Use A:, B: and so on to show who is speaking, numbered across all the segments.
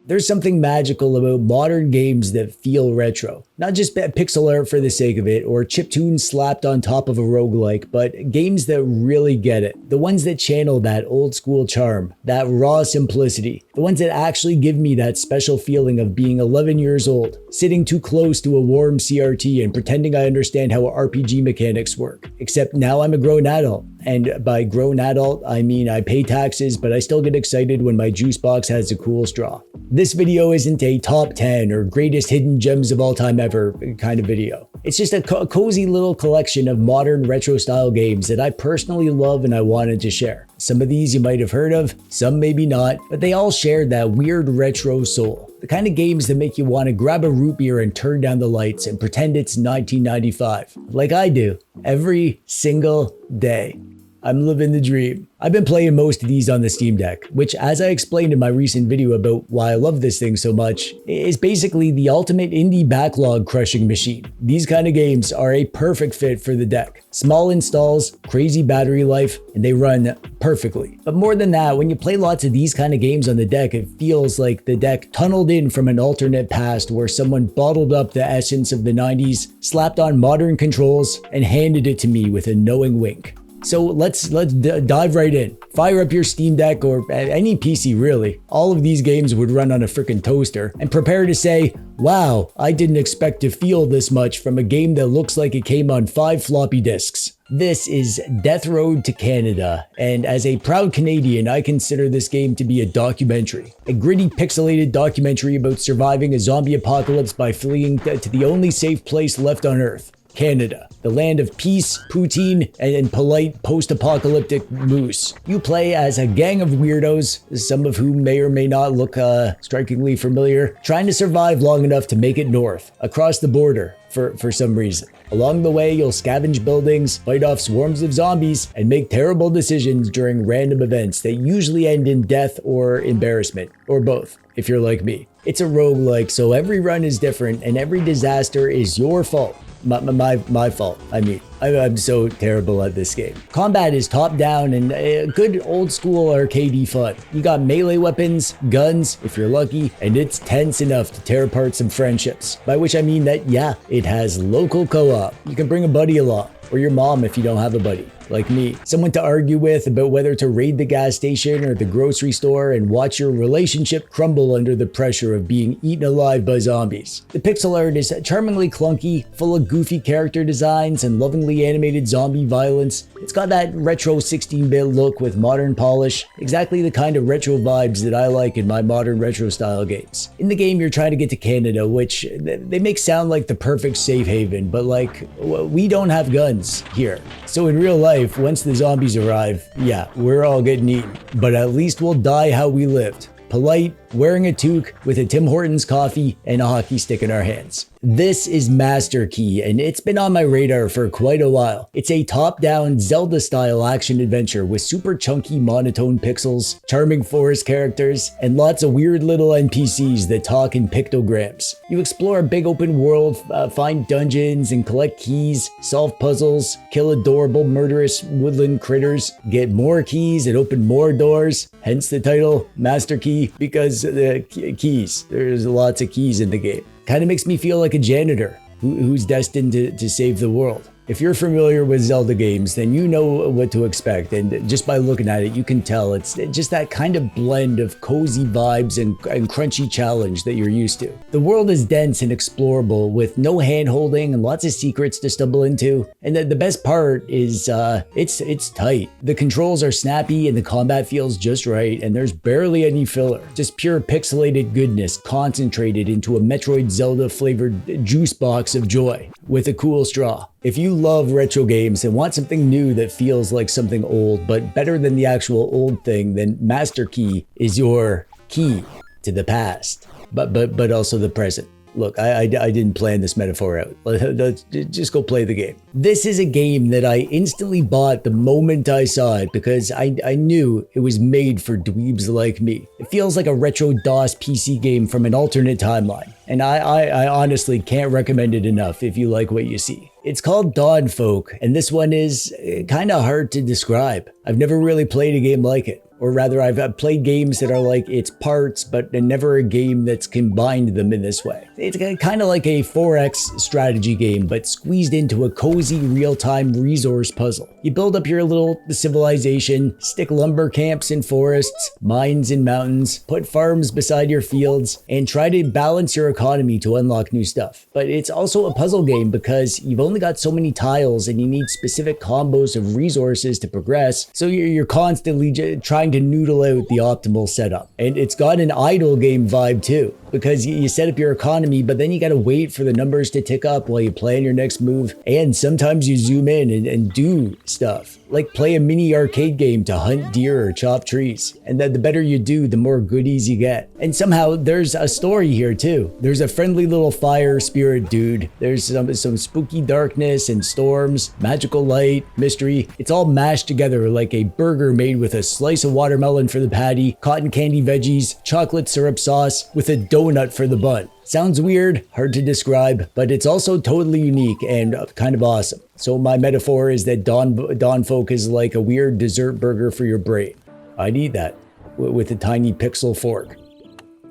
A: There's something magical about modern games that feel retro. Not just pixel art for the sake of it, or chiptunes slapped on top of a roguelike, but games that really get it. The ones that channel that old school charm, that raw simplicity. The ones that actually give me that special feeling of being 11 years old, sitting too close to a warm CRT and pretending I understand how RPG mechanics work. Except now I'm a grown adult. And by grown adult, I mean I pay taxes, but I still get excited when my juice box has a cool straw. This video isn't a top 10 or greatest hidden gems of all time ever kind of video. It's just a cozy little collection of modern retro style games that I personally love and I wanted to share. Some of these you might have heard of, some maybe not, but they all share that weird retro soul. The kind of games that make you want to grab a root beer and turn down the lights and pretend it's 1995, like I do every single day. I'm living the dream. I've been playing most of these on the Steam Deck, which, as I explained in my recent video about why I love this thing so much, is basically the ultimate indie backlog crushing machine. These kind of games are a perfect fit for the deck. Small installs, crazy battery life, and they run perfectly. But more than that, when you play lots of these kind of games on the deck, it feels like the deck tunneled in from an alternate past where someone bottled up the essence of the 90s, slapped on modern controls, and handed it to me with a knowing wink. So let's dive right in. Fire up your Steam Deck or any PC really. All of these games would run on a freaking toaster, and prepare to say, wow, I didn't expect to feel this much from a game that looks like it came on 5 floppy disks. This is Death Road to Canada, and as a proud Canadian, I consider this game to be a documentary. A gritty, pixelated documentary about surviving a zombie apocalypse by fleeing to the only safe place left on Earth. Canada, the land of peace, poutine, and polite post-apocalyptic moose. You play as a gang of weirdos, some of whom may or may not look strikingly familiar, trying to survive long enough to make it north, across the border, for some reason. Along the way, you'll scavenge buildings, fight off swarms of zombies, and make terrible decisions during random events that usually end in death or embarrassment, or both, if you're like me. It's a roguelike, so every run is different, and every disaster is your fault. My fault. I mean, I'm so terrible at this game. Combat is top down and good old school arcadey fun. You got melee weapons, guns, if you're lucky, and it's tense enough to tear apart some friendships. By which I mean that, yeah, it has local co-op. You can bring a buddy along, or your mom if you don't have a buddy, like me. Someone to argue with about whether to raid the gas station or the grocery store and watch your relationship crumble under the pressure of being eaten alive by zombies. The pixel art is charmingly clunky, full of goofy character designs and lovingly animated zombie violence. It's got that retro 16-bit look with modern polish, exactly the kind of retro vibes that I like in my modern retro style games. In the game, you're trying to get to Canada, which they make sound like the perfect safe haven, but like, we don't have guns here. So in real life, once the zombies arrive, yeah, we're all getting eaten. But at least we'll die how we lived. Polite, wearing a toque, with a Tim Hortons coffee and a hockey stick in our hands. This is Master Key, and it's been on my radar for quite a while. It's a top-down Zelda-style action-adventure with super chunky monotone pixels, charming forest characters, and lots of weird little NPCs that talk in pictograms. You explore a big open world, find dungeons, and collect keys, solve puzzles, kill adorable murderous woodland critters, get more keys and open more doors, hence the title, Master Key, because the keys. There's lots of keys in the game. Kind of makes me feel like a janitor who's destined to save the world. If you're familiar with Zelda games, then you know what to expect, and just by looking at it, you can tell it's just that kind of blend of cozy vibes and crunchy challenge that you're used to. The world is dense and explorable with no hand-holding and lots of secrets to stumble into, and the best part is it's tight. The controls are snappy and the combat feels just right, and there's barely any filler. Just pure pixelated goodness concentrated into a Metroid Zelda flavored juice box of joy with a cool straw. If you love retro games and want something new that feels like something old, but better than the actual old thing, then Master Key is your key to the past, but also the present. Look, I didn't plan this metaphor out. Let's just go play the game. This is a game that I instantly bought the moment I saw it because I knew it was made for dweebs like me. It feels like a retro DOS PC game from an alternate timeline, and I honestly can't recommend it enough if you like what you see. It's called Dawnfolk, and this one is kind of hard to describe. I've never really played a game like it. Or rather, I've played games that are like it's parts, but never a game that's combined them in this way. It's kind of like a 4X strategy game, but squeezed into a cozy real-time resource puzzle. You build up your little civilization, stick lumber camps in forests, mines in mountains, put farms beside your fields, and try to balance your economy to unlock new stuff. But it's also a puzzle game because you've only got so many tiles and you need specific combos of resources to progress, so you're constantly trying to noodle out the optimal setup. And it's got an idle game vibe too, because you set up your economy, but then you gotta wait for the numbers to tick up while you plan your next move, and sometimes you zoom in and do stuff. Like play a mini arcade game to hunt deer or chop trees. And then the better you do, the more goodies you get. And somehow there's a story here too. There's a friendly little fire spirit dude. There's some spooky darkness and storms, magical light, mystery. It's all mashed together like a burger made with a slice of watermelon for the patty, cotton candy veggies, chocolate syrup sauce, with a donut for the bun. Sounds weird, hard to describe, but it's also totally unique and kind of awesome. So my metaphor is that Dawnfolk is like a weird dessert burger for your brain. I'd eat that with a tiny pixel fork.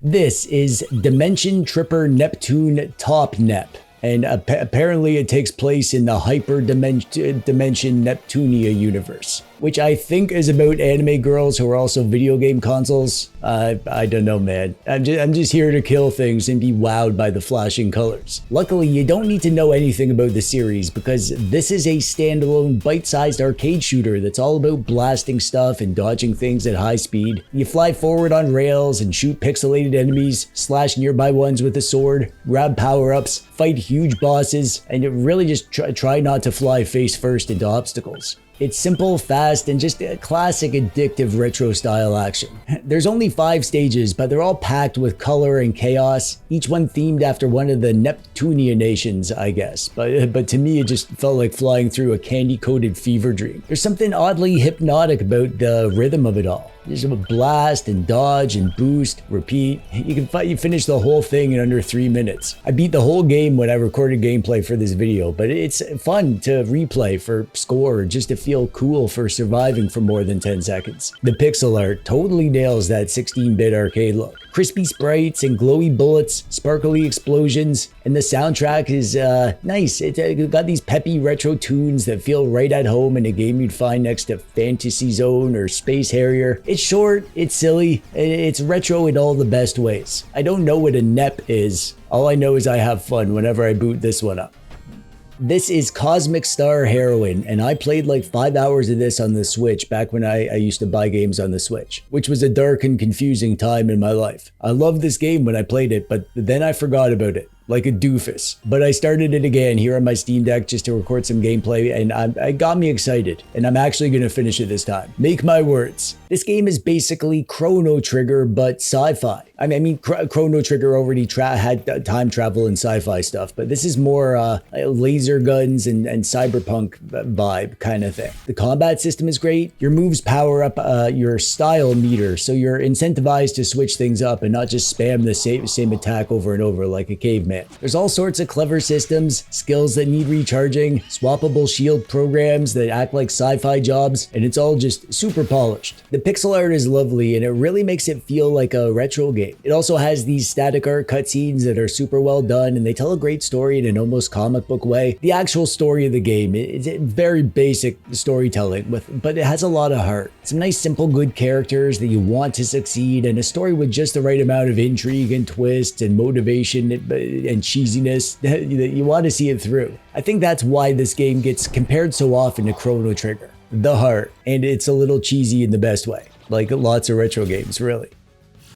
A: This is Dimension Tripper Neptune Top Nep. And apparently it takes place in the Hyper Dimension Neptunia universe, which I think is about anime girls who are also video game consoles. I don't know, man. I'm just here to kill things and be wowed by the flashing colors. Luckily, you don't need to know anything about the series because this is a standalone bite-sized arcade shooter that's all about blasting stuff and dodging things at high speed. You fly forward on rails and shoot pixelated enemies, slash nearby ones with a sword, grab power-ups, fight huge bosses, and you really just try not to fly face first into obstacles. It's simple, fast, and just a classic addictive retro style action. There's only 5 stages, but they're all packed with color and chaos, each one themed after one of the Neptunia nations, I guess. But to me, it just felt like flying through a candy-coated fever dream. There's something oddly hypnotic about the rhythm of it all. Just a blast and dodge and boost, repeat. You finish the whole thing in under 3 minutes. I beat the whole game when I recorded gameplay for this video, but it's fun to replay for score, just to feel cool for surviving for more than 10 seconds. The pixel art totally nails that 16-bit arcade look. Crispy sprites and glowy bullets, sparkly explosions, and the soundtrack is nice. It's got these peppy retro tunes that feel right at home in a game you'd find next to Fantasy Zone or Space Harrier. It's short, it's silly, it's retro in all the best ways. I don't know what a NEP is. All I know is I have fun whenever I boot this one up. This is Cosmic Star Heroine, and I played like 5 hours of this on the Switch back when I used to buy games on the Switch, which was a dark and confusing time in my life. I loved this game when I played it, but then I forgot about it. Like a doofus. But I started it again here on my Steam Deck just to record some gameplay, and it got me excited, and I'm actually going to finish it this time. Make my words. This game is basically Chrono Trigger, but sci-fi. I mean, Chrono Trigger already had time travel and sci-fi stuff, but this is more laser guns and cyberpunk vibe kind of thing. The combat system is great. Your moves power up your style meter, so you're incentivized to switch things up and not just spam the same attack over and over like a caveman. There's all sorts of clever systems, skills that need recharging, swappable shield programs that act like sci-fi jobs, and it's all just super polished. The pixel art is lovely, and it really makes it feel like a retro game. It also has these static art cutscenes that are super well done, and they tell a great story in an almost comic book way. The actual story of the game is very basic storytelling, but it has a lot of heart. Some nice, simple, good characters that you want to succeed, and a story with just the right amount of intrigue and twists and motivation and cheesiness that you want to see it through. I think that's why this game gets compared so often to Chrono Trigger. The heart, and it's a little cheesy in the best way, like lots of retro games, really.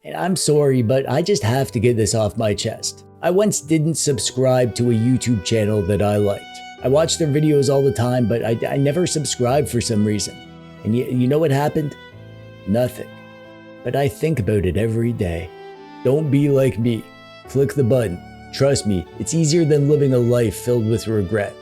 A: And I'm sorry, but I just have to get this off my chest. I once didn't subscribe to a YouTube channel that I liked. I watched their videos all the time, but I never subscribed for some reason. And you know what happened? Nothing. But I think about it every day. Don't be like me. Click the button. Trust me, it's easier than living a life filled with regret.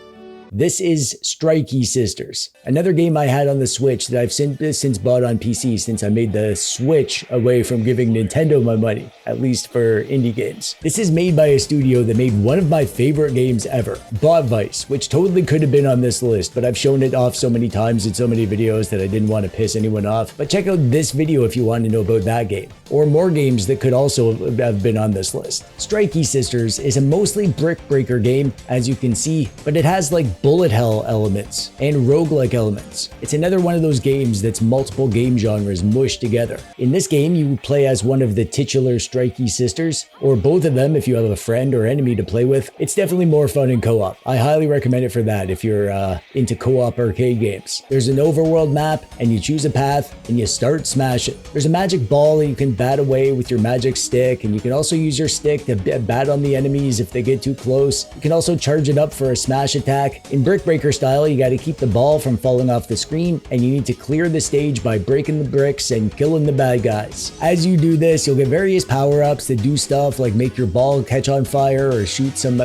A: This is Strikey Sisters, another game I had on the Switch that I've since bought on PC since I made the switch away from giving Nintendo my money, at least for indie games. This is made by a studio that made one of my favorite games ever, Bot Vice, which totally could have been on this list, but I've shown it off so many times in so many videos that I didn't want to piss anyone off. But check out this video if you want to know about that game, or more games that could also have been on this list. Strikey Sisters is a mostly brick breaker game, as you can see, but it has like bullet hell elements and roguelike elements. It's another one of those games that's multiple game genres mushed together. In this game, you play as one of the titular Strikey Sisters, or both of them if you have a friend or enemy to play with. It's definitely more fun in co-op. I highly recommend it for that if you're into co-op arcade games. There's an overworld map, and you choose a path, and you start smashing. There's a magic ball that you can bat away with your magic stick, and you can also use your stick to bat on the enemies if they get too close. You can also charge it up for a smash attack. In Brick Breaker style, you got to keep the ball from falling off the screen, and you need to clear the stage by breaking the bricks and killing the bad guys. As you do this, you'll get various power-ups that do stuff like make your ball catch on fire or shoot some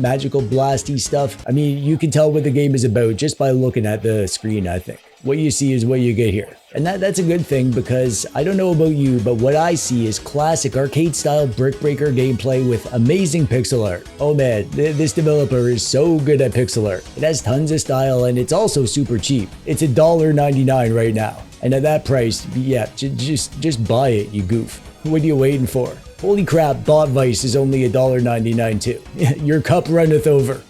A: magical blasty stuff. I mean, you can tell what the game is about just by looking at the screen, I think. What you see is what you get here. And that's a good thing, because I don't know about you, but what I see is classic arcade-style brick breaker gameplay with amazing pixel art. Oh man, this developer is so good at pixel art. It has tons of style, and it's also super cheap. It's $1.99 right now. And at that price, yeah, just buy it, you goof. What are you waiting for? Holy crap, Bot Vice is only $1.99 too. Your cup runneth over.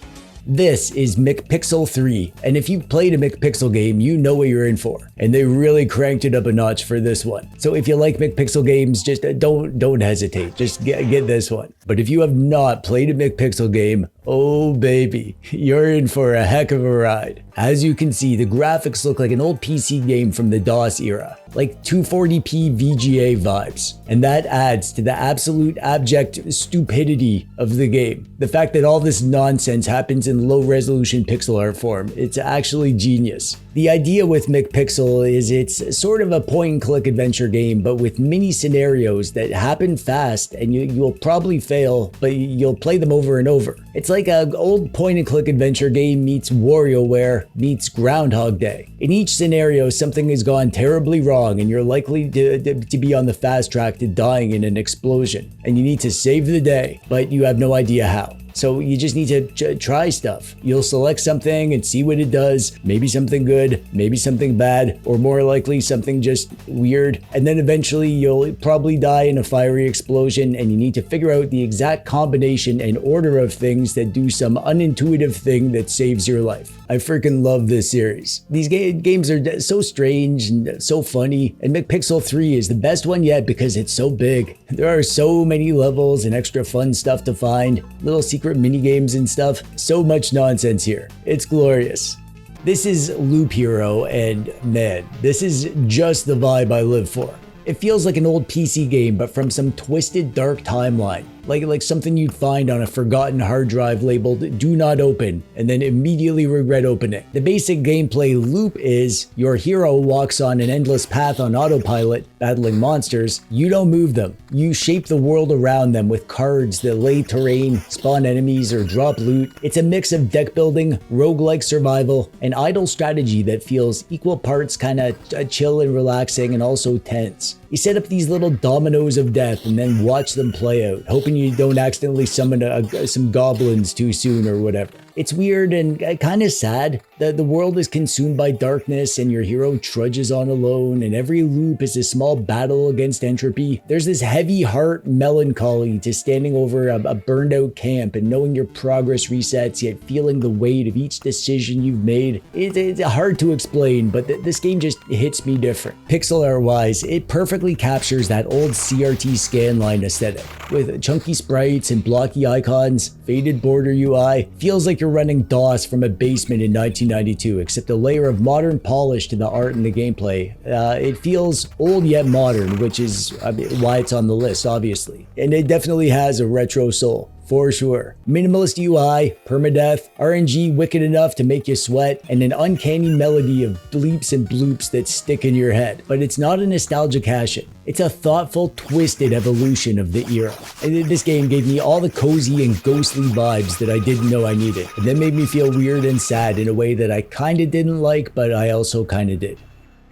A: This is McPixel 3, and if you've played a McPixel game, you know what you're in for. And they really cranked it up a notch for this one. So if you like McPixel games, just don't hesitate. Just get this one. But if you have not played a McPixel game, oh baby, you're in for a heck of a ride. As you can see, the graphics look like an old PC game from the DOS era, like 240p VGA vibes. And that adds to the absolute abject stupidity of the game. The fact that all this nonsense happens in low resolution pixel art form, it's actually genius. The idea with McPixel is it's sort of a point and click adventure game, but with mini scenarios that happen fast, and you'll probably fail, but you'll play them over and over. It's like an old point and click adventure game meets WarioWare meets Groundhog Day. In each scenario, something has gone terribly wrong, and you're likely to be on the fast track to dying in an explosion. And you need to save the day, but you have no idea how. So you just need to try stuff. You'll select something and see what it does. Maybe something good, maybe something bad, or more likely something just weird. And then eventually you'll probably die in a fiery explosion, and you need to figure out the exact combination and order of things that do some unintuitive thing that saves your life. I freaking love this series. These games are so strange and so funny, and McPixel 3 is the best one yet because it's so big. There are so many levels and extra fun stuff to find, little secret mini games and stuff. So much nonsense here. It's glorious. This is Loop Hero, and man, this is just the vibe I live for. It feels like an old PC game, but from some twisted dark timeline. Like something you'd find on a forgotten hard drive labeled "Do Not Open" and then immediately regret opening. The basic gameplay loop is your hero walks on an endless path on autopilot, battling monsters. You don't move them. You shape the world around them with cards that lay terrain, spawn enemies, or drop loot. It's a mix of deck building, roguelike survival, and idle strategy that feels equal parts kinda chill and relaxing and also tense. You set up these little dominoes of death and then watch them play out, hoping you don't accidentally summon some goblins too soon or whatever. It's weird and kind of sad that the world is consumed by darkness and your hero trudges on alone, and every loop is a small battle against entropy. There's this heavy heart melancholy to standing over a burned out camp and knowing your progress resets, yet feeling the weight of each decision you've made. It's hard to explain, but this game just hits me different. Pixel art wise, it perfectly captures that old CRT scanline aesthetic. With chunky sprites and blocky icons, faded border UI, feels like you're running DOS from a basement in 1992, except a layer of modern polish to the art and the gameplay. It feels old yet modern, which is why it's on the list, obviously. And it definitely has a retro soul. for sure. Minimalist UI, permadeath, RNG wicked enough to make you sweat, and an uncanny melody of bleeps and bloops that stick in your head. But it's not a nostalgia cash-in. It's a thoughtful, twisted evolution of the era. And this game gave me all the cozy and ghostly vibes that I didn't know I needed. And that made me feel weird and sad in a way that I kinda didn't like, but I also kinda did.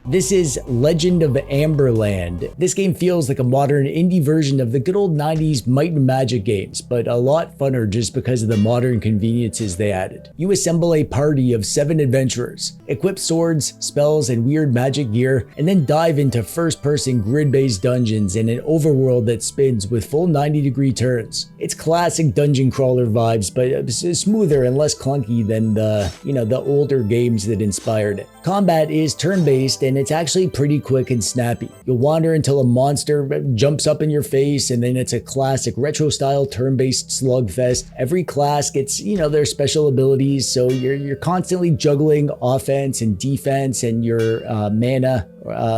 A: This is Legend of Amberland. This game feels like a modern indie version of the good old 90s Might and Magic games, but a lot funner just because of the modern conveniences they added. You assemble a party of 7 adventurers, equip swords, spells, and weird magic gear, and then dive into first-person grid-based dungeons in an overworld that spins with full 90-degree turns. It's classic dungeon crawler vibes, but smoother and less clunky than the older games that inspired it. Combat is turn-based, and it's actually pretty quick and snappy. You'll wander until a monster jumps up in your face, and then it's a classic retro-style turn-based slugfest. Every class gets, their special abilities, so you're constantly juggling offense and defense and your mana,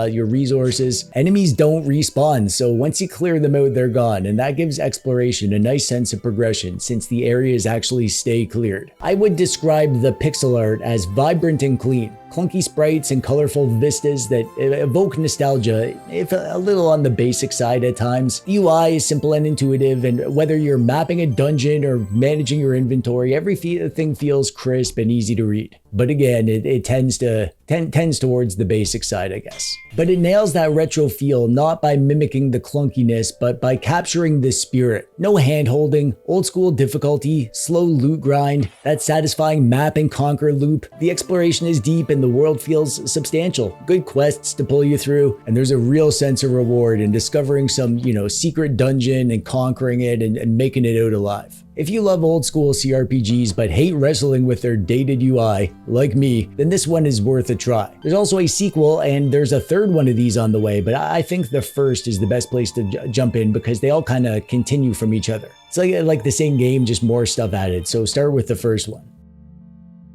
A: your resources. Enemies don't respawn, so once you clear them out, they're gone, and that gives exploration a nice sense of progression since the areas actually stay cleared. I would describe the pixel art as vibrant and clean. Clunky sprites and colorful vistas that evoke nostalgia, if a little on the basic side at times. The UI is simple and intuitive, and whether you're mapping a dungeon or managing your inventory, everything feels crisp and easy to read. But again, it tends towards the basic side, I guess. But it nails that retro feel not by mimicking the clunkiness, but by capturing the spirit. No hand-holding, old-school difficulty, slow loot grind, that satisfying map and conquer loop. The exploration is deep and the world feels substantial. Good quests to pull you through, and there's a real sense of reward in discovering some, secret dungeon and conquering it and making it out alive. If you love old school CRPGs but hate wrestling with their dated UI, like me, then this one is worth a try. There's also a sequel, and there's a third one of these on the way, but I think the first is the best place to jump in because they all kind of continue from each other. It's like the same game, just more stuff added, so start with the first one.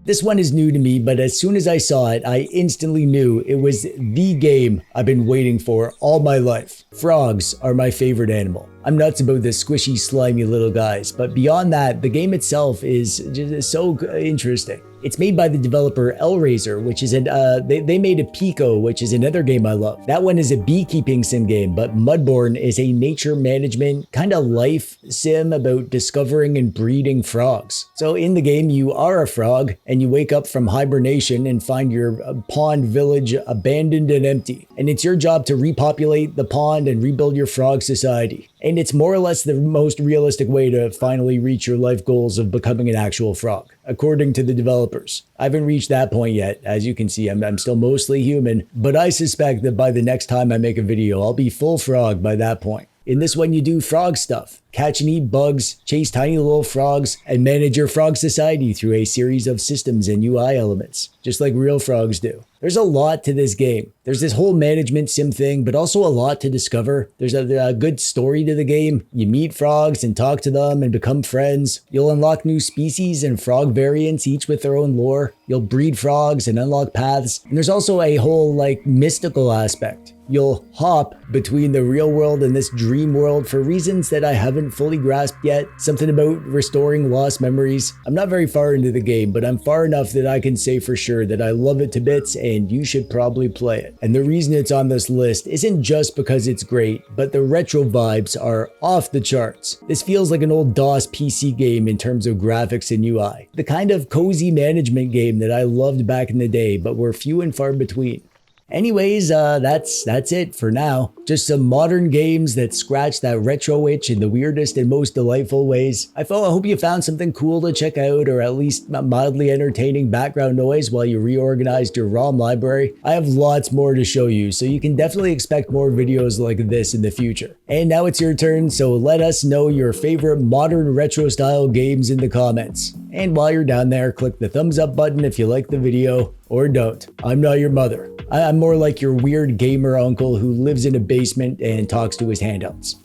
A: This one is new to me, but as soon as I saw it, I instantly knew it was the game I've been waiting for all my life. Frogs are my favorite animal. I'm nuts about the squishy, slimy little guys, but beyond that, the game itself is just so interesting. It's made by the developer Hellraiser, which is they made a Pico, which is another game I love. That one is a beekeeping sim game, but Mudborne is a nature management kind of life sim about discovering and breeding frogs. So in the game, you are a frog and you wake up from hibernation and find your pond village abandoned and empty. And it's your job to repopulate the pond and rebuild your frog society. And it's more or less the most realistic way to finally reach your life goals of becoming an actual frog, according to the developers. I haven't reached that point yet. As you can see, I'm still mostly human, but I suspect that by the next time I make a video, I'll be full frog by that point. In this one, you do frog stuff. Catch and eat bugs, chase tiny little frogs, and manage your frog society through a series of systems and UI elements, just like real frogs do. There's a lot to this game. There's this whole management sim thing, but also a lot to discover. There's a good story to the game. You meet frogs and talk to them and become friends. You'll unlock new species and frog variants, each with their own lore. You'll breed frogs and unlock paths. And there's also a whole mystical aspect. You'll hop between the real world and this dream world for reasons that I haven't fully grasped yet. Something about restoring lost memories. I'm not very far into the game, but I'm far enough that I can say for sure that I love it to bits and you should probably play it. And the reason it's on this list isn't just because it's great, but the retro vibes are off the charts. This feels like an old DOS PC game in terms of graphics and UI. The kind of cozy management game that I loved back in the day, but were few and far between. Anyways, that's it for now. Just some modern games that scratch that retro itch in the weirdest and most delightful ways. I hope you found something cool to check out, or at least mildly entertaining background noise while you reorganized your ROM library. I have lots more to show you, so you can definitely expect more videos like this in the future. And now it's your turn, so let us know your favorite modern retro style games in the comments. And while you're down there, click the thumbs up button if you like the video, or don't. I'm not your mother. I'm more like your weird gamer uncle who lives in a basement and talks to his handhelds.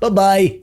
A: Bye-bye.